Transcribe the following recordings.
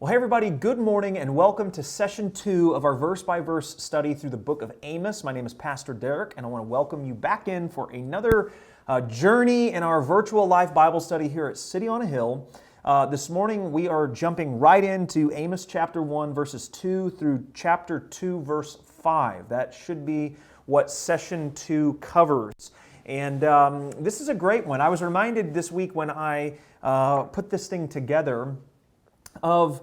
Well, hey everybody, good morning and welcome to session 2 of our verse-by-verse study through the book of Amos. My name is Pastor Derrick and I want to welcome you back in for another journey in our virtual live Bible study here at City on a Hill. This morning we are jumping right into Amos chapter 1 verses 2 through chapter 2 verse 5. That should be what session 2 covers. And this is a great one. I was reminded this week when I put this thing together of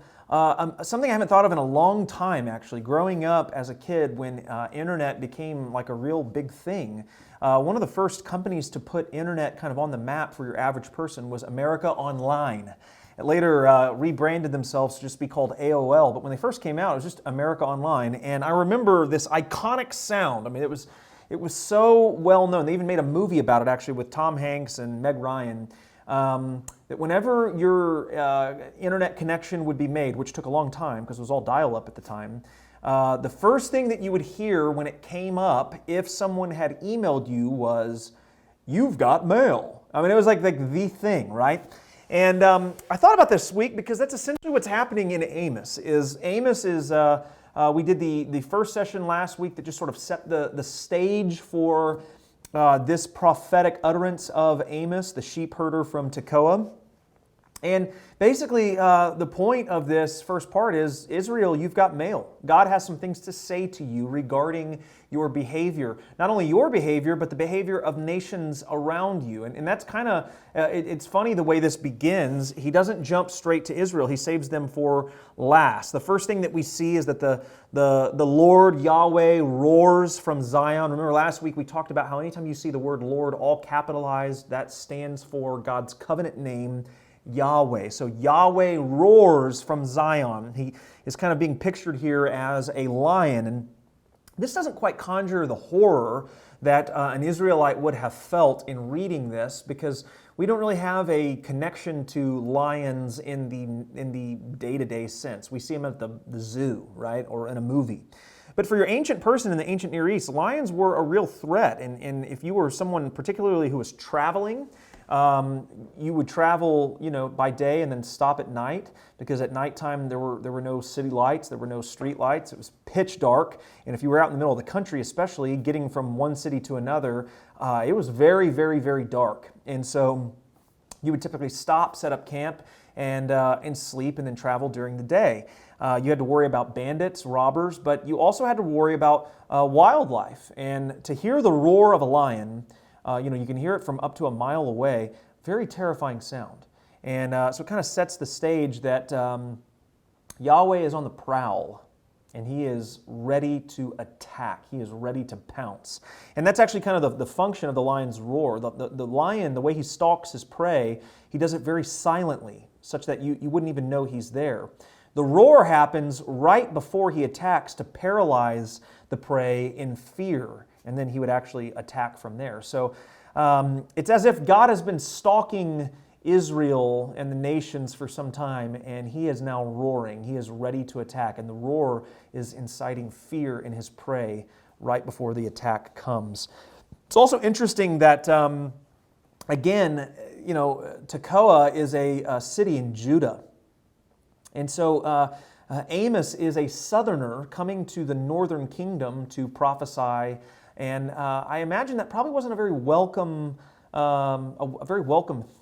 something I haven't thought of in a long time, actually. Growing up as a kid when internet became like a real big thing, one of the first companies to put internet kind of on the map for your average person was America Online. It later rebranded themselves to just be called AOL, but when they first came out, it was just America Online. And I remember this iconic sound. I mean, it was so well known. They even made a movie about it, actually, with Tom Hanks and Meg Ryan. That whenever your internet connection would be made, which took a long time because it was all dial-up at the time, the first thing that you would hear when it came up, if someone had emailed you, was, "You've got mail." I mean, it was like the thing, right? And I thought about this week because that's essentially what's happening in Amos. We did the first session last week that just sort of set the stage for this prophetic utterance of Amos, the sheep herder from Tekoa. And basically, the point of this first part is, Israel, you've got mail. God has some things to say to you regarding your behavior. Not only your behavior, but the behavior of nations around you. And that's kind of, it's funny the way this begins. He doesn't jump straight to Israel. He saves them for last. The first thing that we see is that the Lord Yahweh roars from Zion. Remember last week we talked about how anytime you see the word Lord all capitalized, that stands for God's covenant name, Yahweh. So Yahweh roars from Zion. He is kind of being pictured here as a lion. And this doesn't quite conjure the horror that an Israelite would have felt in reading this, because we don't really have a connection to lions in the day-to-day sense. We see them at the zoo, right, or in a movie. But for your ancient person in the ancient Near East, lions were a real threat. And if you were someone particularly who was traveling, you would travel, by day and then stop at night, because at nighttime there were no city lights, there were no street lights. It was pitch dark, and if you were out in the middle of the country, especially getting from one city to another, it was very, very, very dark. And so you would typically stop, set up camp, and sleep, and then travel during the day. You had to worry about bandits, robbers, but you also had to worry about wildlife. And to hear the roar of a lion, you can hear it from up to a mile away. Very terrifying sound. And so it kind of sets the stage that Yahweh is on the prowl, and He is ready to attack. He is ready to pounce. And that's actually kind of the function of the lion's roar. The lion, the way he stalks his prey, he does it very silently, such that you wouldn't even know he's there. The roar happens right before he attacks to paralyze the prey in fear, and then he would actually attack from there. So it's as if God has been stalking Israel and the nations for some time, and He is now roaring. He is ready to attack, and the roar is inciting fear in His prey right before the attack comes. It's also interesting that, again, Tekoa is a city in Judah. And so Amos is a southerner coming to the northern kingdom to prophesy. And I imagine that probably wasn't a very welcome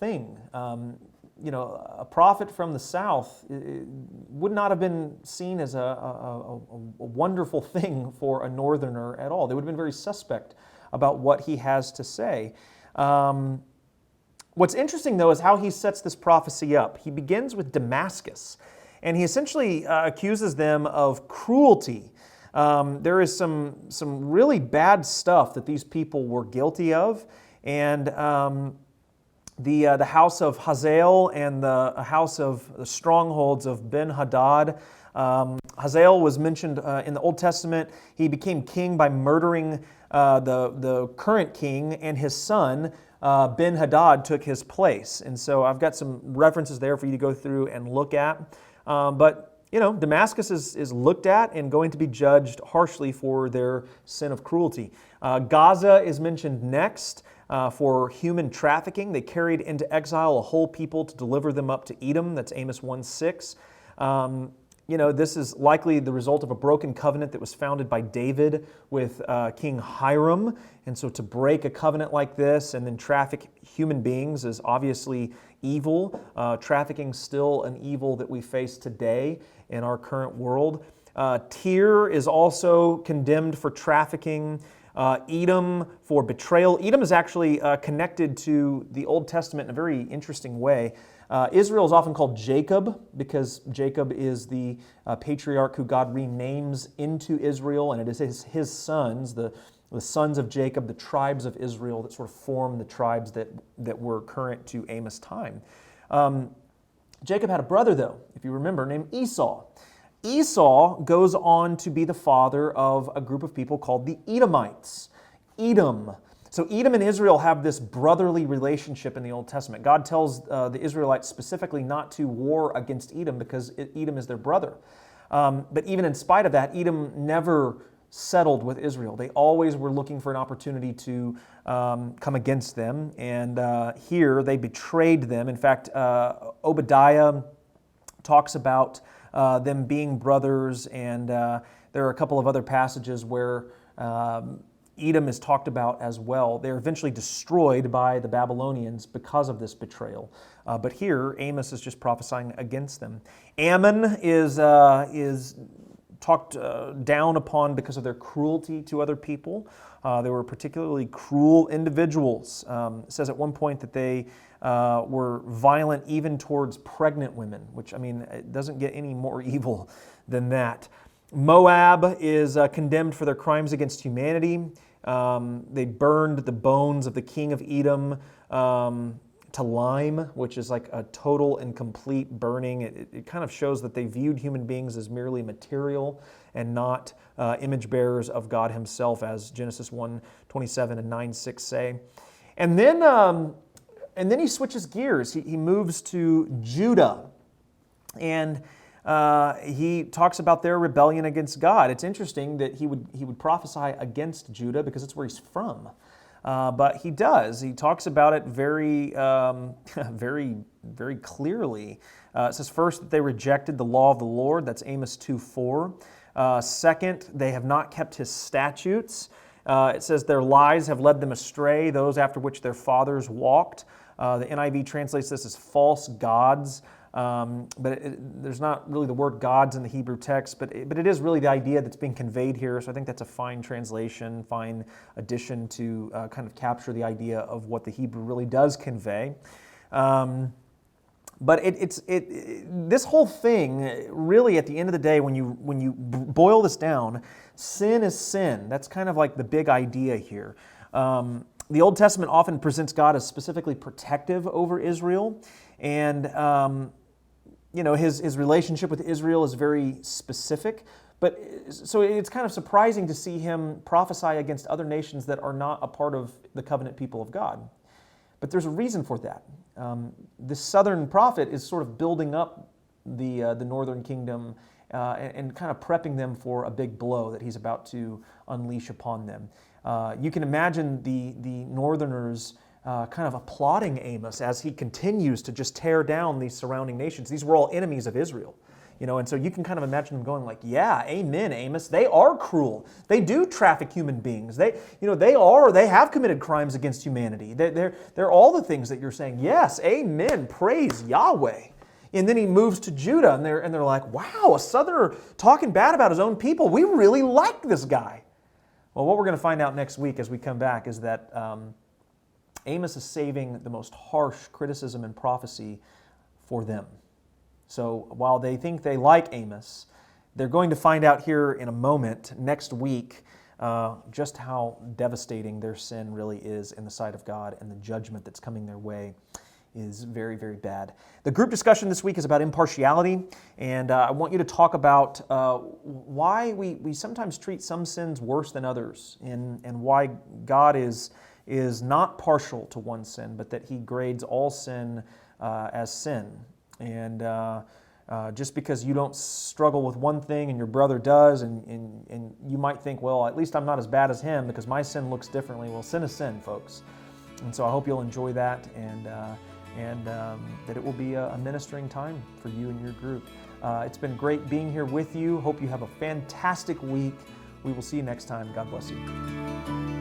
thing. A prophet from the south would not have been seen as a wonderful thing for a northerner at all. They would have been very suspect about what he has to say. What's interesting, though, is how he sets this prophecy up. He begins with Damascus, and he essentially accuses them of cruelty. There is some really bad stuff that these people were guilty of, and the house of Hazael and the house of the strongholds of Ben-Hadad. Hazael was mentioned in the Old Testament. He became king by murdering the current king, and his son Ben-Hadad took his place. And so I've got some references there for you to go through and look at. But Damascus is looked at and going to be judged harshly for their sin of cruelty. Gaza is mentioned next for human trafficking. They carried into exile a whole people to deliver them up to Edom. That's Amos 1:6. This is likely the result of a broken covenant that was founded by David with King Hiram. And so to break a covenant like this and then traffic human beings is obviously evil. Trafficking still an evil that we face today in our current world. Tyre is also condemned for trafficking. Edom for betrayal. Edom is actually connected to the Old Testament in a very interesting way. Israel is often called Jacob because Jacob is the patriarch who God renames into Israel, and it is his sons, the sons of Jacob, the tribes of Israel that sort of form the tribes that were current to Amos' time. Jacob had a brother, though, if you remember, named Esau. Esau goes on to be the father of a group of people called the Edomites. Edom. So Edom and Israel have this brotherly relationship in the Old Testament. God tells the Israelites specifically not to war against Edom because Edom is their brother. But even in spite of that, Edom never settled with Israel. They always were looking for an opportunity to come against them. And here they betrayed them. In fact, Obadiah talks about them being brothers, and there are a couple of other passages where Edom is talked about as well. They're eventually destroyed by the Babylonians because of this betrayal. But here, Amos is just prophesying against them. Ammon is talked down upon because of their cruelty to other people. They were particularly cruel individuals. It says at one point that they were violent even towards pregnant women, which, it doesn't get any more evil than that. Moab is condemned for their crimes against humanity. They burned the bones of the king of Edom to lime, which is like a total and complete burning. It kind of shows that they viewed human beings as merely material and not image bearers of God himself, as Genesis 1:27 and 9:6 say. And then he switches gears. He moves to Judah, and he talks about their rebellion against God. It's interesting that he would prophesy against Judah because it's where he's from. But he does. He talks about it very, very, very clearly. It says first that they rejected the law of the Lord. That's Amos 2:4. Second, they have not kept his statutes. It says their lies have led them astray, those after which their fathers walked. The NIV translates this as false gods. But there's not really the word gods in the Hebrew text, but it is really the idea that's being conveyed here. So I think that's a fine translation, fine addition to kind of capture the idea of what the Hebrew really does convey. But this whole thing, really, at the end of the day, when you boil this down, sin is sin. That's kind of like the big idea here. The Old Testament often presents God as specifically protective over Israel, and his relationship with Israel is very specific. But so it's kind of surprising to see him prophesy against other nations that are not a part of the covenant people of God. But there's a reason for that. This southern prophet is sort of building up the northern kingdom and kind of prepping them for a big blow that he's about to unleash upon them. You can imagine the northerners kind of applauding Amos as he continues to just tear down these surrounding nations. These were all enemies of Israel. And so you can kind of imagine them going like, yeah, amen, Amos. They are cruel. They do traffic human beings. They have committed crimes against humanity. They're all the things that you're saying. Yes, amen, praise Yahweh. And then he moves to Judah, and they're like, wow, a southerner talking bad about his own people. We really like this guy. Well, what we're going to find out next week as we come back is that Amos is saving the most harsh criticism and prophecy for them. So while they think they like Amos, they're going to find out here in a moment, next week, just how devastating their sin really is in the sight of God, and the judgment that's coming their way is very, very bad. The group discussion this week is about impartiality, and I want you to talk about why we sometimes treat some sins worse than others, and why God is not partial to one sin, but that he grades all sin as sin. And just because you don't struggle with one thing and your brother does, and you might think, well, at least I'm not as bad as him because my sin looks differently. Well, sin is sin, folks. And so I hope you'll enjoy that, and that it will be a ministering time for you and your group. It's been great being here with you. Hope you have a fantastic week. We will see you next time. God bless you.